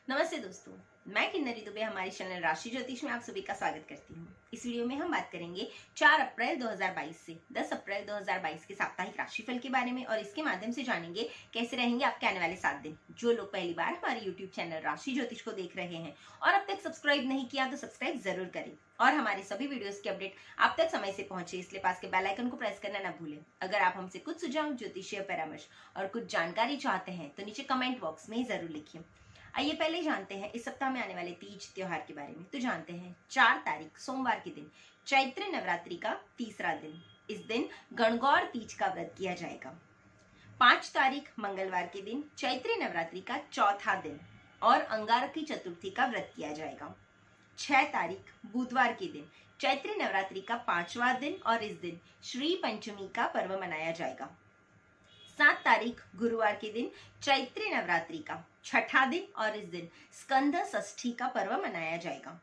नमस्ते दोस्तों, मैं किन्नरी दुबे हमारे चैनल राशि ज्योतिष में आप सभी का स्वागत करती हूँ। इस वीडियो में हम बात करेंगे 4 अप्रैल 2022 से 10 अप्रैल 2022 के साप्ताहिक राशिफल के बारे में और इसके माध्यम से जानेंगे कैसे रहेंगे आपके आने वाले 7 दिन। जो लोग पहली बार हमारे यूट्यूब चैनल राशि ज्योतिष को देख रहे हैं और अब तक सब्सक्राइब नहीं किया तो सब्सक्राइब जरूर करें और हमारे सभी वीडियोस की अपडेट आप तक समय से पहुंचे, इसलिए पास के बेल आइकन को प्रेस करना ना भूलें। अगर आप हमसे कुछ सुझाव, ज्योतिषीय परामर्श और कुछ जानकारी चाहते हैं तो नीचे कमेंट बॉक्स में जरूर लिखिए। आइए पहले जानते हैं इस सप्ताह में आने वाले तीज त्योहार के बारे में। तो जानते हैं 4 तारीख सोमवार के दिन चैत्र नवरात्रि का तीसरा दिन। इस दिन गणगौर तीज का व्रत किया जाएगा। 5 तारीख मंगलवार के दिन चैत्र नवरात्रि का चौथा दिन और अंगारकी चतुर्थी का व्रत किया जाएगा। 6 तारीख बुधवार के दिन चैत्र नवरात्रि का 5वां दिन और इस दिन श्री पंचमी का पर्व मनाया जाएगा। 7 तारीख गुरुवार के दिन चैत्र नवरात्रि का 6ठा दिन और इस दिन स्कंद षष्ठी का पर्व मनाया जाएगा।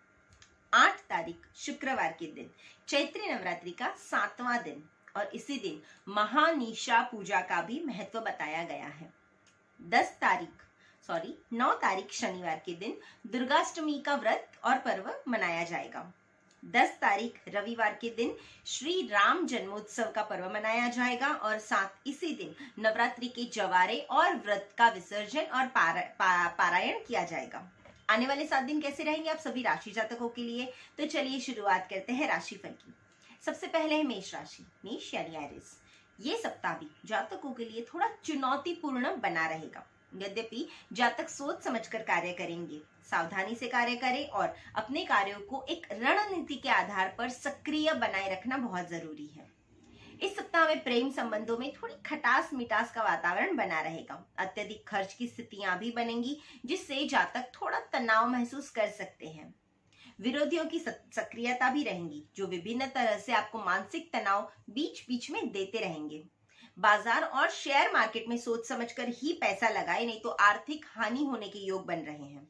8 तारीख शुक्रवार के दिन चैत्र नवरात्रि का 7वां दिन और इसी दिन महानिशा पूजा का भी महत्व बताया गया है। 9 तारीख शनिवार के दिन दुर्गाष्टमी का व्रत और पर्व मनाया जाएगा। 10 तारीख रविवार के दिन श्री राम जन्मोत्सव का पर्व मनाया जाएगा और साथ इसी दिन नवरात्रि के जवारे और व्रत का विसर्जन और पारायण किया जाएगा। आने वाले 7 दिन कैसे रहेंगे आप सभी राशि जातकों के लिए, तो चलिए शुरुआत करते हैं राशिफल की। सबसे पहले है मेष राशि, मेष यानी एरिस। ये सप्ताह भी जातकों के लिए थोड़ा चुनौतीपूर्ण बना रहेगा। यद्यपि जातक सोच समझकर कार्य करेंगे, सावधानी से कार्य करें और अपने कार्यों को एक रणनीति के आधार पर सक्रिय बनाए रखना बहुत जरूरी है। इस सप्ताह में प्रेम संबंधों में थोड़ी खटास मिठास का वातावरण बना रहेगा। अत्यधिक खर्च की स्थितियां भी बनेंगी जिससे जातक थोड़ा तनाव महसूस कर सकते हैं। विरोधियों की सक्रियता भी रहेंगी जो विभिन्न तरह से आपको मानसिक तनाव बीच बीच में देते रहेंगे। बाजार और शेयर मार्केट में सोच समझकर ही पैसा लगाए, नहीं तो आर्थिक हानि होने के योग बन रहे हैं।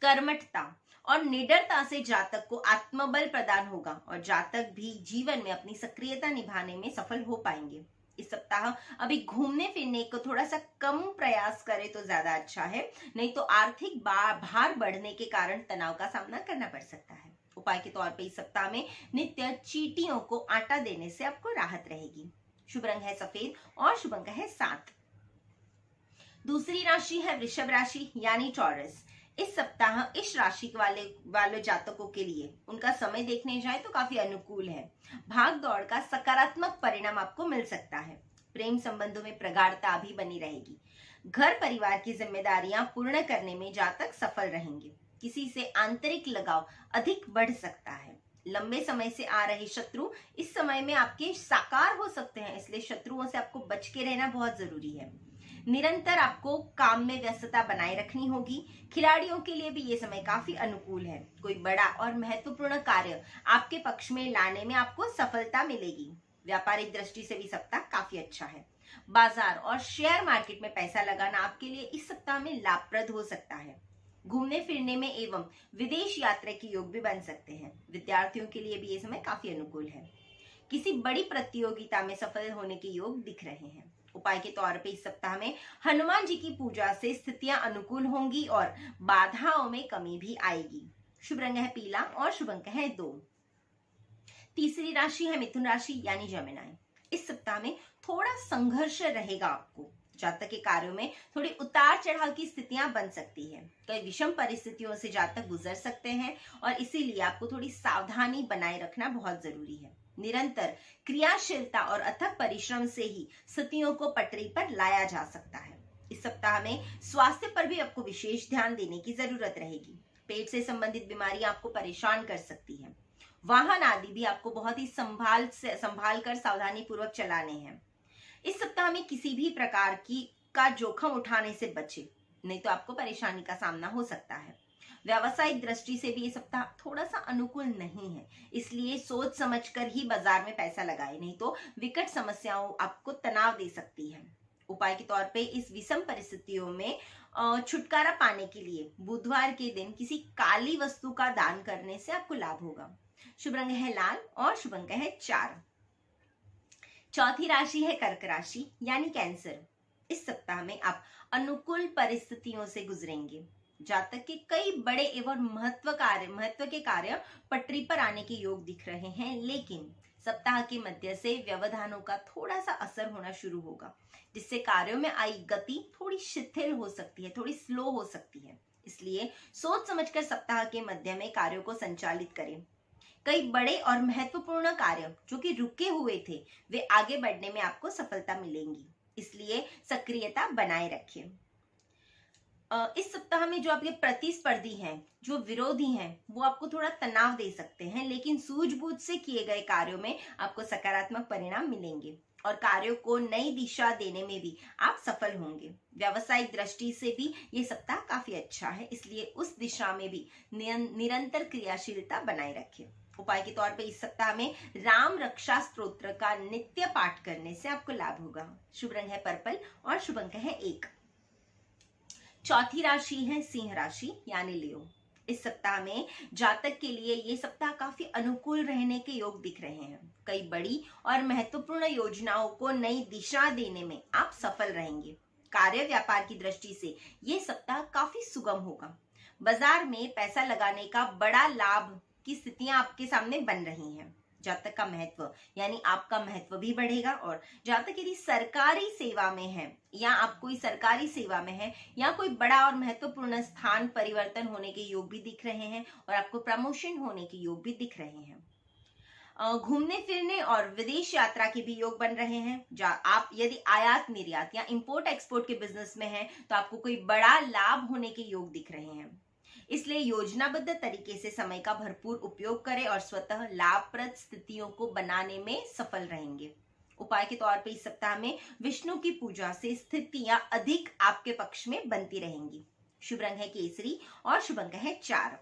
कर्मठता और निडरता से जातक को आत्मबल प्रदान होगा और जातक भी जीवन में अपनी सक्रियता निभाने में सफल हो पाएंगे। इस सप्ताह अभी घूमने फिरने को थोड़ा सा कम प्रयास करे तो ज्यादा अच्छा है, नहीं तो आर्थिक भार बढ़ने के कारण तनाव का सामना करना पड़ सकता है। उपाय के तौर पे इस सप्ताह में नित्य चींटियों को आटा देने से आपको राहत रहेगी। शुभ रंग है सफेद और शुभ अंक है 7। दूसरी राशि है वृषभ राशि यानी टॉरस। इस सप्ताह इस राशि वाले जातकों के लिए उनका समय देखने जाए तो काफी अनुकूल है। भाग दौड़ का सकारात्मक परिणाम आपको मिल सकता है। प्रेम संबंधों में प्रगाढ़ता भी बनी रहेगी। घर परिवार की जिम्मेदारियां पूर्ण करने में जातक सफल रहेंगे। किसी से आंतरिक लगाव अधिक बढ़ सकता है। लंबे समय से आ रहे शत्रु इस समय में आपके साकार हो सकते हैं, इसलिए शत्रुओं से आपको बच के रहना बहुत जरूरी है। निरंतर आपको काम में व्यस्तता बनाए रखनी होगी। खिलाड़ियों के लिए भी ये समय काफी अनुकूल है। कोई बड़ा और महत्वपूर्ण कार्य आपके पक्ष में लाने में आपको सफलता मिलेगी। व्यापारिक दृष्टि से भी सप्ताह काफी अच्छा है। बाजार और शेयर मार्केट में पैसा लगाना आपके लिए इस सप्ताह में लाभप्रद हो सकता है। घूमने फिरने में एवं विदेश यात्रा के योग भी बन सकते हैं। विद्यार्थियों के लिए भी ये समय काफी अनुकूल है। किसी बड़ी प्रतियोगिता में सफल होने के योग दिख रहे हैं। उपाय के तौर पे इस सप्ताह में हनुमान जी की पूजा से स्थितियां अनुकूल होंगी और बाधाओं में कमी भी आएगी। शुभ रंग है पीला और शुभ अंक है 2। तीसरी राशि है मिथुन राशि यानी जमिनाई। इस सप्ताह में थोड़ा संघर्ष रहेगा आपको। जातक के कार्यों में थोड़ी उतार चढ़ाव की स्थितियां बन सकती है। कई विषम परिस्थितियों से जातक गुजर सकते हैं और इसीलिए आपको थोड़ी सावधानी बनाए रखना बहुत जरूरी है। निरंतर क्रियाशीलता और अथक परिश्रम से ही स्थितियों को पटरी पर लाया जा सकता है। इस सप्ताह में स्वास्थ्य पर भी आपको विशेष ध्यान देने की जरूरत रहेगी। पेट से संबंधित बीमारियां आपको परेशान कर सकती हैं। वाहन आदि भी आपको बहुत ही संभाल कर सावधानी पूर्वक चलाने हैं। इस सप्ताह में किसी भी प्रकार का जोखिम उठाने से बचे, नहीं तो आपको परेशानी का सामना हो सकता है। व्यावसायिक दृष्टि से भी ये सप्ताह थोड़ा सा अनुकूल नहीं है, इसलिए सोच समझकर ही बाजार में पैसा लगाए, नहीं तो विकट समस्याओं आपको तनाव दे सकती है। उपाय के तौर पे इस विषम परिस्थितियों में छुटकारा पाने के लिए बुधवार के दिन किसी काली वस्तु का दान करने से आपको लाभ होगा। शुभ रंग है लाल और शुभ अंक है 4। चौथी राशि है कर्क राशि यानी कैंसर। इस सप्ताह में आप अनुकूल परिस्थितियों से गुजरेंगे। जातक के कई बड़े एवं महत्व के कार्य पटरी पर आने के योग दिख रहे हैं, लेकिन सप्ताह के मध्य से व्यवधानों का थोड़ा सा असर होना शुरू होगा, जिससे कार्यों में आई गति थोड़ी शिथिल हो सकती है, थोड़ी स्लो हो सकती है। इसलिए सोच समझकर सप्ताह के मध्य में कार्यों को संचालित करें। कई बड़े और महत्वपूर्ण कार्य जो कि रुके हुए थे, वे आगे बढ़ने में आपको सफलता मिलेंगी, इसलिए सक्रियता बनाए रखें। इस सप्ताह में जो आपके प्रतिस्पर्धी हैं, जो विरोधी हैं, वो आपको थोड़ा तनाव दे सकते हैं, लेकिन सूझबूझ से किए गए कार्यों में आपको सकारात्मक परिणाम मिलेंगे और कार्यों को नई दिशा देने में भी आप सफल होंगे। व्यावसायिक दृष्टि से भी ये सप्ताह काफी अच्छा है, इसलिए उस दिशा में भी निरंतर क्रियाशीलता बनाए रखें। उपाय के तौर पे इस सप्ताह में राम रक्षा स्तोत्र का नित्य पाठ करने से आपको लाभ होगा। शुभ रंग है पर्पल और शुभ अंक है 1। चौथी राशि है सिंह राशि यानी लियो। इस सप्ताह में जातक के लिए ये सप्ताह काफी अनुकूल रहने के योग दिख रहे हैं। कई बड़ी और महत्वपूर्ण योजनाओं को नई दिशा देने में आप सफल रहेंगे। कार्य व्यापार की दृष्टि से ये सप्ताह काफी सुगम होगा। बाजार में पैसा लगाने का बड़ा लाभ की स्थितियां आपके सामने बन रही हैं। जातक का महत्व यानी आपका महत्व भी बढ़ेगा और जातक यदि सरकारी सेवा में है या आप कोई सरकारी सेवा में है या कोई बड़ा और महत्वपूर्ण स्थान परिवर्तन होने के योग भी दिख रहे हैं और आपको प्रमोशन होने के योग भी दिख रहे हैं। घूमने फिरने और विदेश यात्रा के भी योग बन रहे हैं। आप यदि आयात निर्यात या इंपोर्ट एक्सपोर्ट के बिजनेस में हैं तो आपको कोई बड़ा लाभ होने के योग दिख रहे हैं। इसलिए योजनाबद्ध तरीके से समय का भरपूर उपयोग करें और स्वतः लाभप्रद स्थितियों को बनाने में सफल रहेंगे। उपाय के तौर पे इस सप्ताह में विष्णु की पूजा से स्थितियां अधिक आपके पक्ष में बनती रहेंगी। शुभ रंग है केसरी और शुभ अंक है 4।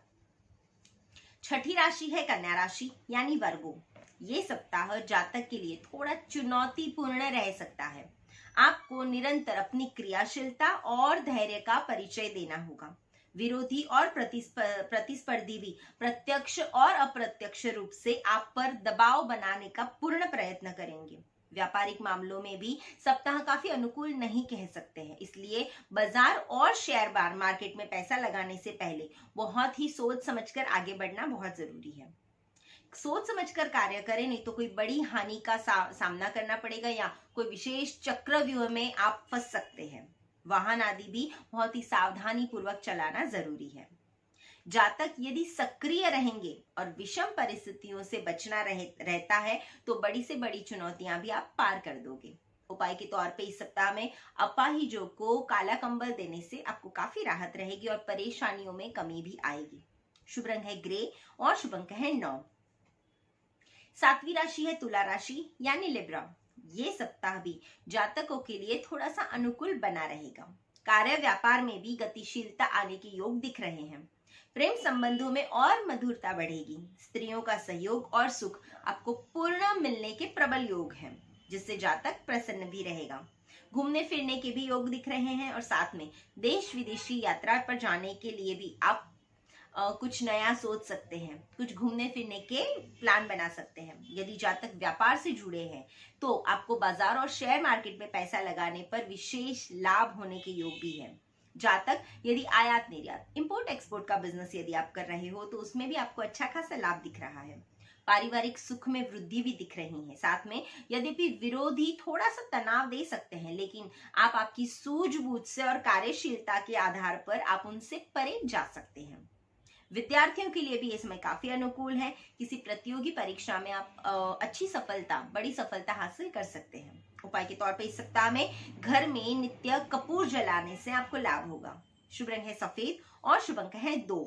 छठी राशि है कन्या राशि यानी वर्गो। ये सप्ताह जातक के लिए थोड़ा चुनौतीपूर्ण रह सकता है। आपको निरंतर अपनी क्रियाशीलता और धैर्य का परिचय देना होगा। विरोधी और प्रतिस्पर्धी भी प्रत्यक्ष और अप्रत्यक्ष रूप से आप पर दबाव बनाने का पूर्ण प्रयत्न करेंगे। व्यापारिक मामलों में भी सप्ताह काफी अनुकूल नहीं कह सकते हैं, इसलिए बाजार और शेयर मार्केट में पैसा लगाने से पहले बहुत ही सोच समझकर आगे बढ़ना बहुत जरूरी है। सोच समझकर कार्य करें, नहीं तो कोई बड़ी हानि का सामना करना पड़ेगा या कोई विशेष चक्रव्यूह में आप फंस सकते हैं। वाहन आदि भी बहुत ही सावधानी पूर्वक चलाना जरूरी है। जातक यदि सक्रिय रहेंगे और विषम परिस्थितियों से बचना रहता है तो बड़ी से बड़ी चुनौतियां भी आप पार कर दोगे। उपाय के तौर पे इस सप्ताह में अपाहिजों को काला कंबल देने से आपको काफी राहत रहेगी और परेशानियों में कमी भी आएगी। शुभ रंग है ग्रे और शुभ अंक है 9। सातवीं राशि है तुला राशि यानी लिब्रा। ये सप्ताह भी जातकों के लिए थोड़ा सा अनुकूल बना रहेगा। कार्य व्यापार में भी गतिशीलता आने के योग दिख रहे हैं। प्रेम संबंधों में और मधुरता बढ़ेगी। स्त्रियों का सहयोग और सुख आपको पूर्ण मिलने के प्रबल योग हैं, जिससे जातक प्रसन्न भी रहेगा। घूमने फिरने के भी योग दिख रहे हैं और साथ में देश विदेशी यात्रा पर जाने के लिए भी आप कुछ नया सोच सकते हैं, कुछ घूमने फिरने के प्लान बना सकते हैं। यदि जातक व्यापार से जुड़े हैं तो आपको बाजार और शेयर मार्केट में पैसा लगाने पर विशेष लाभ होने के योग भी है। जातक यदि आयात निर्यात इंपोर्ट एक्सपोर्ट का बिजनेस यदि आप कर रहे हो तो उसमें भी आपको अच्छा खासा लाभ दिख रहा है। पारिवारिक सुख में वृद्धि भी दिख रही है। साथ में यद्यपि विरोधी थोड़ा सा तनाव दे सकते हैं, लेकिन आप आपकी सूझबूझ से और कार्यशीलता के आधार पर आप उनसे परे जा सकते हैं। विद्यार्थियों के लिए भी ये समय काफी अनुकूल है। किसी प्रतियोगी परीक्षा में आप अच्छी सफलता, बड़ी सफलता हासिल कर सकते हैं। उपाय के तौर पे इस सप्ताह में घर में नित्य कपूर जलाने से आपको लाभ होगा। शुभ रंग है सफेद और शुभ अंक है 2।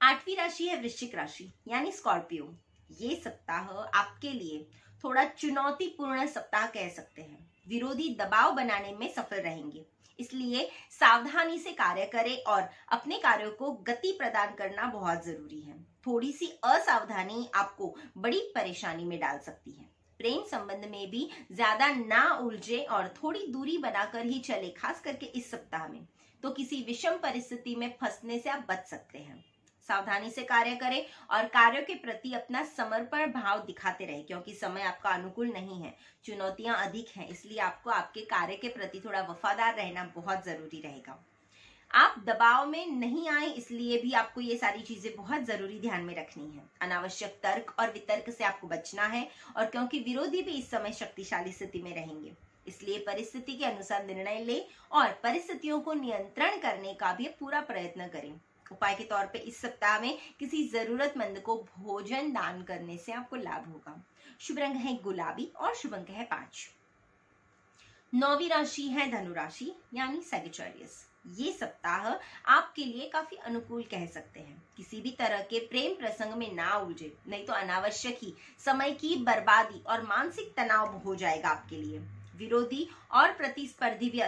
आठवीं राशि है वृश्चिक राशि यानी स्कॉर्पियो। ये सप्ताह आपके लिए थोड़ा चुनौतीपूर्ण सप्ताह कह सकते हैं। विरोधी दबाव बनाने में सफल रहेंगे, इसलिए सावधानी से कार्य करें और अपने कार्यों को गति प्रदान करना बहुत जरूरी है। थोड़ी सी असावधानी आपको बड़ी परेशानी में डाल सकती है। प्रेम संबंध में भी ज्यादा ना उलझे और थोड़ी दूरी बनाकर ही चले, खास करके इस सप्ताह में, तो किसी विषम परिस्थिति में फंसने से आप बच सकते हैं। सावधानी से कार्य करें और कार्यों के प्रति अपना समर्पण भाव दिखाते रहे, क्योंकि समय आपका अनुकूल नहीं है, चुनौतियां अधिक हैं, इसलिए आपको आपके कार्य के प्रति थोड़ा वफादार रहना बहुत जरूरी रहेगा। आप दबाव में नहीं आए, इसलिए भी आपको ये सारी चीजें बहुत जरूरी ध्यान में रखनी है। अनावश्यक तर्क और वितर्क से आपको बचना है, और क्योंकि विरोधी भी इस समय शक्तिशाली स्थिति में रहेंगे, इसलिए परिस्थिति के अनुसार निर्णय ले और परिस्थितियों को नियंत्रण करने का भी पूरा प्रयत्न करें। उपाय के तौर पे इस सप्ताह में किसी जरूरतमंद को भोजन दान करने से आपको लाभ होगा। शुभ रंग है गुलाबी और शुभ अंक है 5। 9वीं राशि है धनु राशि यानी सैजिटेरियस। ये सप्ताह आपके लिए काफी अनुकूल कह सकते हैं। किसी भी तरह के प्रेम प्रसंग में ना उलझे, नहीं तो अनावश्यक ही समय की बर्बादी और मानसिक तनाव हो जाएगा आपके लिए। विरोधी और प्रतिस्पर्धी भी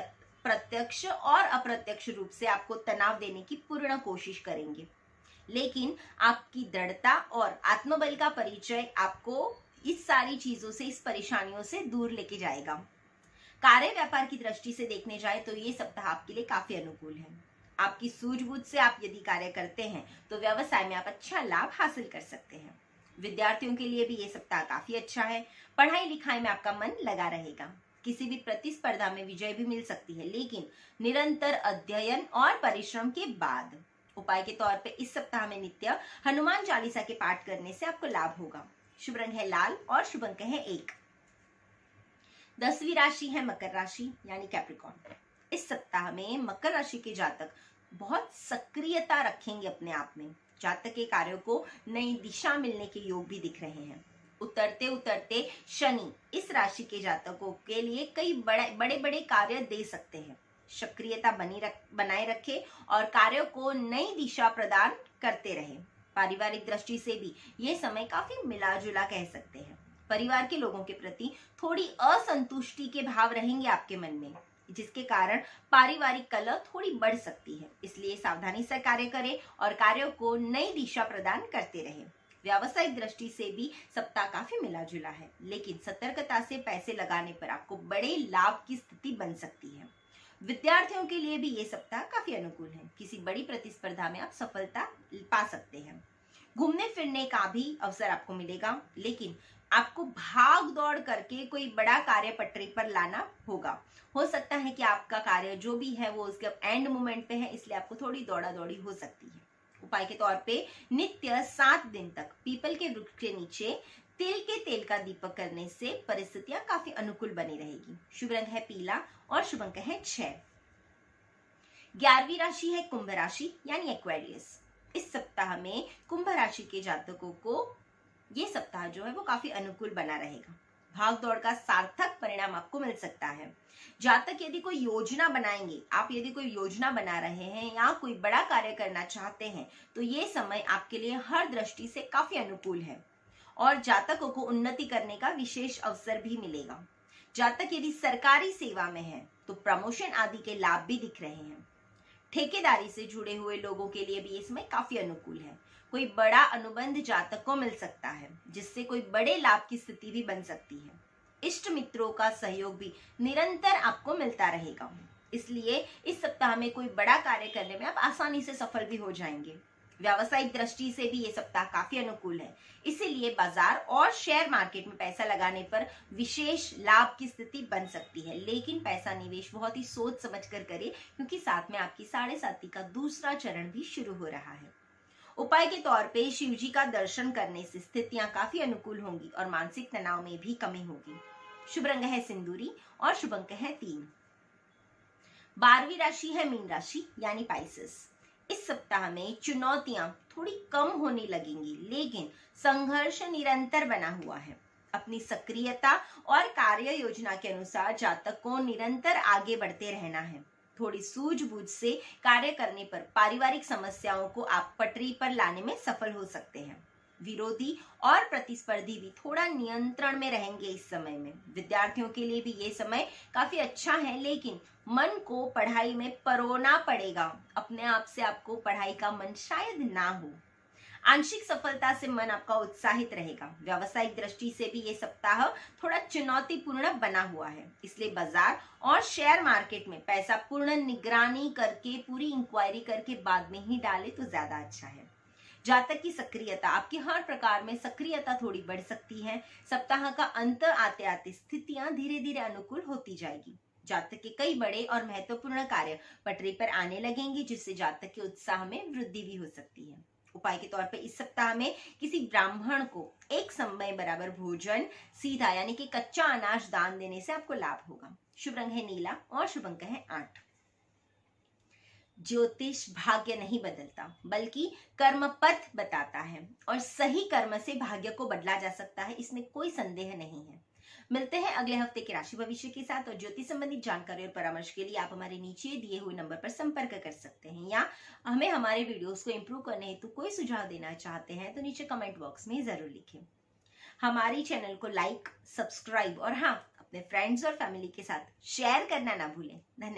प्रत्यक्ष और अप्रत्यक्ष रूप से आपको तनाव देने की पूर्ण कोशिश करेंगे, लेकिन आपकी दृढ़ता और आत्मबल का परिचय आपको इस सारी चीजों से, इस परेशानियों से दूर लेके जाएगा। कार्य व्यापार की दृष्टि से देखने जाए तो ये सप्ताह आपके लिए काफी अनुकूल है। आपकी सूझबूझ से आप यदि कार्य करते हैं तो व्यवसाय में आप अच्छा लाभ हासिल कर सकते हैं। विद्यार्थियों के लिए भी ये सप्ताह काफी अच्छा है। पढ़ाई लिखाई में आपका मन लगा रहेगा। किसी भी प्रतिस्पर्धा में विजय भी मिल सकती है, लेकिन निरंतर अध्ययन और परिश्रम के बाद। उपाय के तौर पे इस सप्ताह में नित्य हनुमान चालीसा के पाठ करने से आपको लाभ होगा। शुभ रंग है लाल और शुभ अंक है 1। 10वीं राशि है मकर राशि यानी कैप्रिकॉर्न। इस सप्ताह में मकर राशि के जातक बहुत सक्रियता रखेंगे अपने आप में। जातक के कार्यों को नई दिशा मिलने के योग भी दिख रहे हैं। उतरते उतरते शनि इस राशि के जातकों के लिए कई बड़े बड़े कार्य दे सकते हैं। सक्रियता बनाए रखे और कार्यों को नई दिशा प्रदान करते रहे। पारिवारिक दृष्टि से भी ये समय काफी मिला जुला कह सकते हैं। परिवार के लोगों के प्रति थोड़ी असंतुष्टि के भाव रहेंगे आपके मन में, जिसके कारण पारिवारिक कलह थोड़ी बढ़ सकती है। इसलिए सावधानी से कार्य करें और कार्यों को नई दिशा प्रदान करते रहें। व्यावसायिक दृष्टि से भी सप्ताह काफी मिला जुला है, लेकिन सतर्कता से पैसे लगाने पर आपको बड़े लाभ की स्थिति बन सकती है। विद्यार्थियों के लिए भी ये सप्ताह काफी अनुकूल है। किसी बड़ी प्रतिस्पर्धा में आप सफलता पा सकते हैं। घूमने फिरने का भी अवसर आपको मिलेगा, लेकिन आपको भाग दौड़ करके कोई बड़ा कार्य पटरी पर लाना होगा। हो सकता है कि आपका कार्य जो भी है वो उसके एंड मोमेंट पे है, इसलिए आपको थोड़ी दौड़ा दौड़ी हो सकती है। उपाय के तौर पे नित्य 7 दिन तक पीपल के वृक्ष के नीचे तिल के तेल का दीपक करने से परिस्थितियां काफी अनुकूल बनी रहेगी। शुभ रंग है पीला और शुभ अंक है 6। 11वीं राशि है कुंभ राशि यानी एक्वेरियस। इस सप्ताह में कुंभ राशि के जातकों को ये सप्ताह जो है वो काफी अनुकूल बना रहेगा। भाग दौड़ का सार्थक परिणाम आपको मिल सकता है। जातक यदि कोई योजना बनाएंगे, आप यदि कोई योजना बना रहे हैं या कोई बड़ा कार्य करना चाहते हैं, तो ये समय आपके लिए हर दृष्टि से काफी अनुकूल है और जातकों को उन्नति करने का विशेष अवसर भी मिलेगा। जातक यदि सरकारी सेवा में है तो प्रमोशन आदि के लाभ भी दिख रहे हैं। ठेकेदारी से जुड़े हुए लोगों के लिए भी ये समय काफी अनुकूल है। कोई बड़ा अनुबंध जातक को मिल सकता है, जिससे कोई बड़े लाभ की स्थिति भी बन सकती है। इष्ट मित्रों का सहयोग भी निरंतर आपको मिलता रहेगा, इसलिए इस सप्ताह में कोई बड़ा कार्य करने में आप आसानी से सफल भी हो जाएंगे। व्यावसायिक दृष्टि से भी ये सप्ताह काफी अनुकूल है, इसीलिए बाजार और शेयर मार्केट में पैसा लगाने पर विशेष लाभ की स्थिति बन सकती है, लेकिन पैसा निवेश बहुत ही सोच समझ कर करें, क्योंकि साथ में आपकी 7.5 का दूसरा चरण भी शुरू हो रहा है। उपाय के तौर पे शिव जी का दर्शन करने से स्थितियां काफी अनुकूल होंगी और मानसिक तनाव में भी कमी होगी। शुभ रंग है सिंदूरी और शुभ अंक है 3। 12वीं राशि है मीन राशि यानी पाइसेस। इस सप्ताह में चुनौतियां थोड़ी कम होने लगेंगी, लेकिन संघर्ष निरंतर बना हुआ है। अपनी सक्रियता और कार्य योजना के अनुसार जातक को निरंतर आगे बढ़ते रहना है। थोड़ी सूझबूझ से कार्य करने पर पारिवारिक समस्याओं को आप पटरी पर लाने में सफल हो सकते हैं। विरोधी और प्रतिस्पर्धी भी थोड़ा नियंत्रण में रहेंगे इस समय में। विद्यार्थियों के लिए भी ये समय काफी अच्छा है, लेकिन मन को पढ़ाई में परोना पड़ेगा। अपने आप से आपको पढ़ाई का मन शायद ना हो। आंशिक सफलता से मन आपका उत्साहित रहेगा। व्यावसायिक दृष्टि से भी ये सप्ताह थोड़ा चुनौतीपूर्ण बना हुआ है, इसलिए बाजार और शेयर मार्केट में पैसा पूर्ण निगरानी करके, पूरी इंक्वायरी करके बाद में ही डाले तो ज्यादा अच्छा है। जातक की सक्रियता, आपकी हर प्रकार में सक्रियता थोड़ी बढ़ सकती है। सप्ताह का अंत आते आते स्थितियां धीरे धीरे अनुकूल होती जाएगी। जातक के कई बड़े और महत्वपूर्ण कार्य पटरी पर आने लगेंगे, जिससे जातक के उत्साह में वृद्धि भी हो सकती है। उपाय के तौर पर इस सप्ताह में किसी ब्राह्मण को एक समय बराबर भोजन सीधा यानी कि कच्चा अनाज दान देने से आपको लाभ होगा। शुभ रंग है नीला और शुभ अंक है 8। ज्योतिष भाग्य नहीं बदलता बल्कि कर्म पथ बताता है और सही कर्म से भाग्य को बदला जा सकता है, इसमें कोई संदेह नहीं है। मिलते हैं अगले हफ्ते के राशि भविष्य के साथ, और ज्योतिष संबंधित जानकारी और परामर्श के लिए आप हमारे नीचे दिए हुए नंबर पर संपर्क कर सकते हैं, या हमें हमारे वीडियोस को इम्प्रूव करने हेतु कोई सुझाव देना चाहते हैं तो नीचे कमेंट बॉक्स में जरूर लिखें। हमारी चैनल को लाइक, सब्सक्राइब और हाँ, अपने फ्रेंड्स और फैमिली के साथ शेयर करना ना भूलें। धन्यवाद।